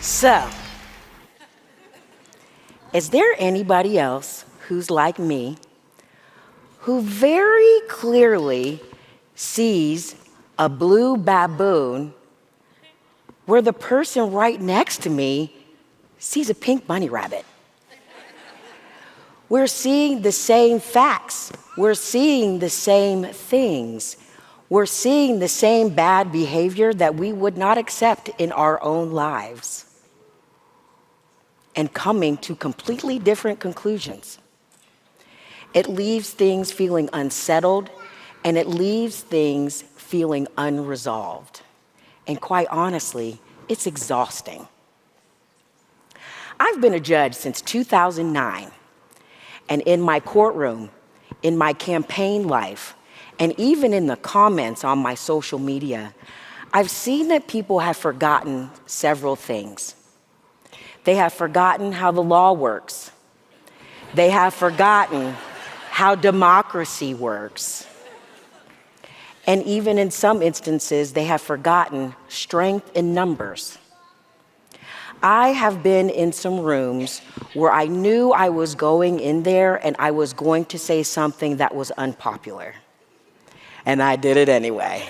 So, is there anybody else who's like me, who very clearly sees a blue baboon where the person right next to me sees a pink bunny rabbit? We're seeing the same facts. We're seeing the same things. We're seeing the same bad behavior that we would not accept in our own lives, and coming to completely different conclusions. It leaves things feeling unsettled, and it leaves things feeling unresolved. And quite honestly, it's exhausting. I've been a judge since 2009, and in my courtroom, in my campaign life, and even in the comments on my social media, I've seen that people have forgotten several things. They have forgotten how the law works. They have forgotten how democracy works. And even in some instances, they have forgotten strength in numbers. I have been in some rooms where I knew I was going in there and I was going to say something that was unpopular. And I did it anyway.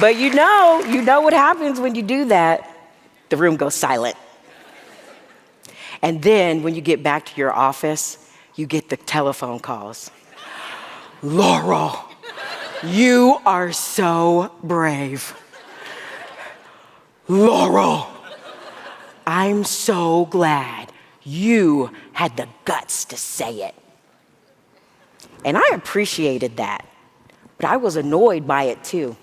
But you know what happens when you do that? The room goes silent. And then when you get back to your office, you get the telephone calls. Laurel, you are so brave. Laurel, I'm so glad you had the guts to say it. And I appreciated that, but I was annoyed by it too.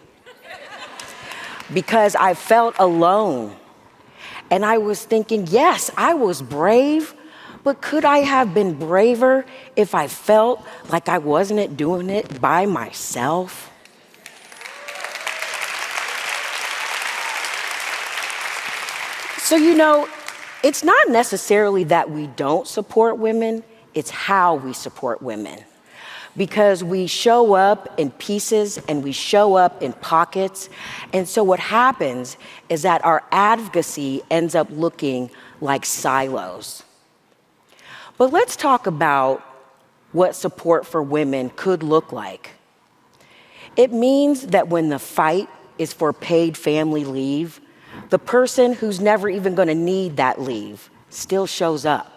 Because I felt alone. And I was thinking, yes, I was brave, but could I have been braver if I felt like I wasn't doing it by myself? So, it's not necessarily that we don't support women, it's how we support women. Because we show up in pieces and we show up in pockets. And so what happens is that our advocacy ends up looking like silos. But let's talk about what support for women could look like. It means that when the fight is for paid family leave, the person who's never even going to need that leave still shows up.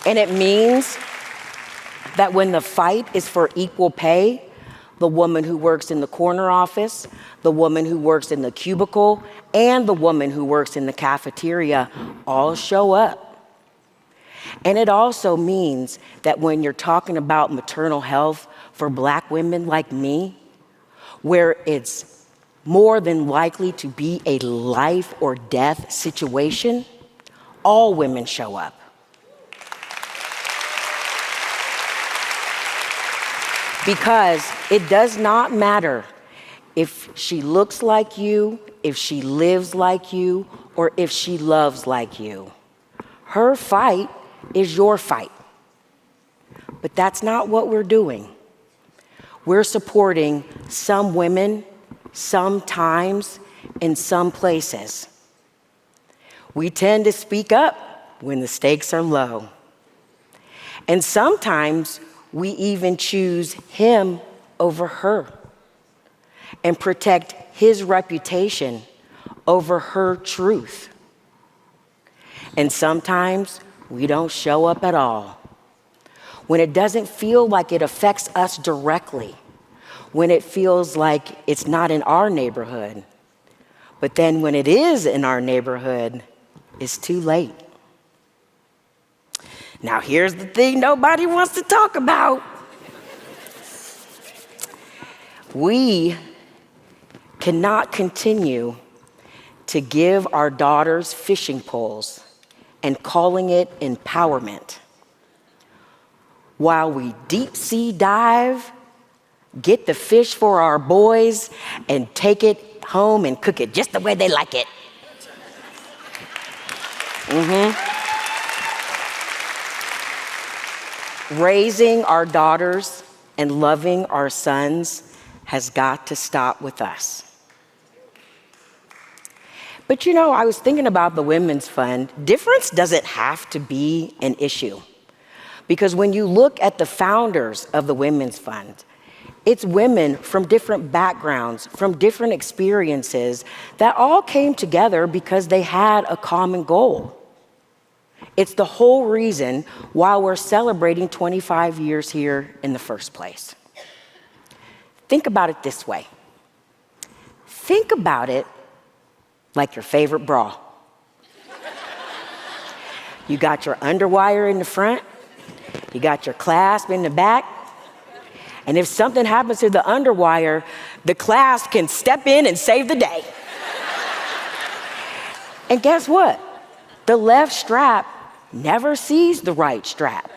And it means that when the fight is for equal pay, the woman who works in the corner office, the woman who works in the cubicle, and the woman who works in the cafeteria all show up. And it also means that when you're talking about maternal health for Black women like me, where it's more than likely to be a life or death situation, all women show up. Because it does not matter if she looks like you, if she lives like you, or if she loves like you. Her fight is your fight. But that's not what we're doing. We're supporting some women, sometimes, in some places. We tend to speak up when the stakes are low. And sometimes we even choose him over her and protect his reputation over her truth. And sometimes we don't show up at all. When it doesn't feel like it affects us directly, when it feels like it's not in our neighborhood, but then when it is in our neighborhood, it's too late. Now, here's the thing nobody wants to talk about. We cannot continue to give our daughters fishing poles and calling it empowerment while we deep sea dive, get the fish for our boys, and take it home and cook it just the way they like it. Raising our daughters and loving our sons has got to stop with us. But you know, I was thinking about the Women's Fund. Difference doesn't have to be an issue. Because when you look at the founders of the Women's Fund, it's women from different backgrounds, from different experiences that all came together because they had a common goal. It's the whole reason why we're celebrating 25 years here in the first place. Think about it this way. Think about it like your favorite bra. You got your underwire in the front, you got your clasp in the back, and if something happens to the underwire, the clasp can step in and save the day. And guess what? The left strap never sees the right strap.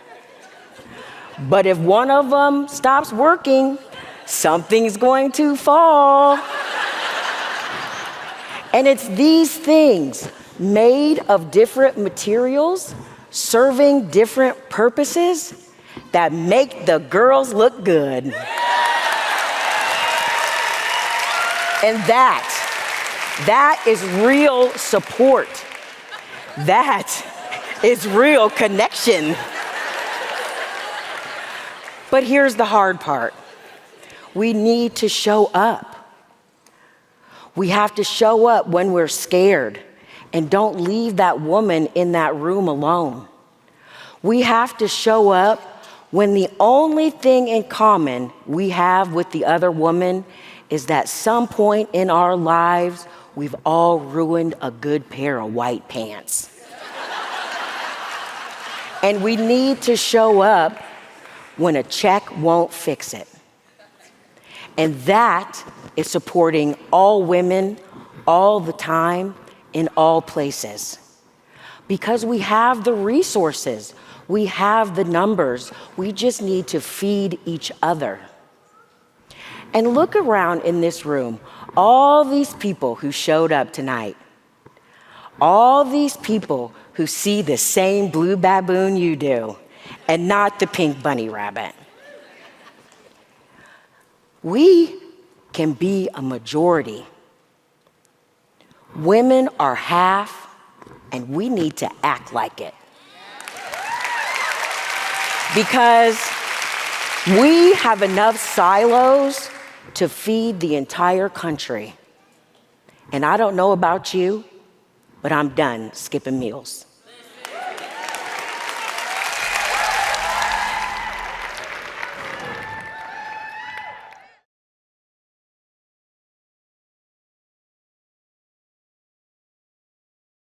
But if one of them stops working, something's going to fall. And it's these things made of different materials, serving different purposes, that make the girls look good. And that is real support. That is real connection. But here's the hard part. We need to show up. We have to show up when we're scared, and don't leave that woman in that room alone. We have to show up when the only thing in common we have with the other woman is that some point in our lives, we've all ruined a good pair of white pants. And we need to show up when a check won't fix it. And that is supporting all women, all the time, in all places. Because we have the resources, we have the numbers, we just need to feed each other. And look around in this room, all these people who showed up tonight, all these people who see the same blue baboon you do, and not the pink bunny rabbit. We can be a majority. Women are half, and we need to act like it. Because we have enough silos to feed the entire country. And I don't know about you, but I'm done skipping meals.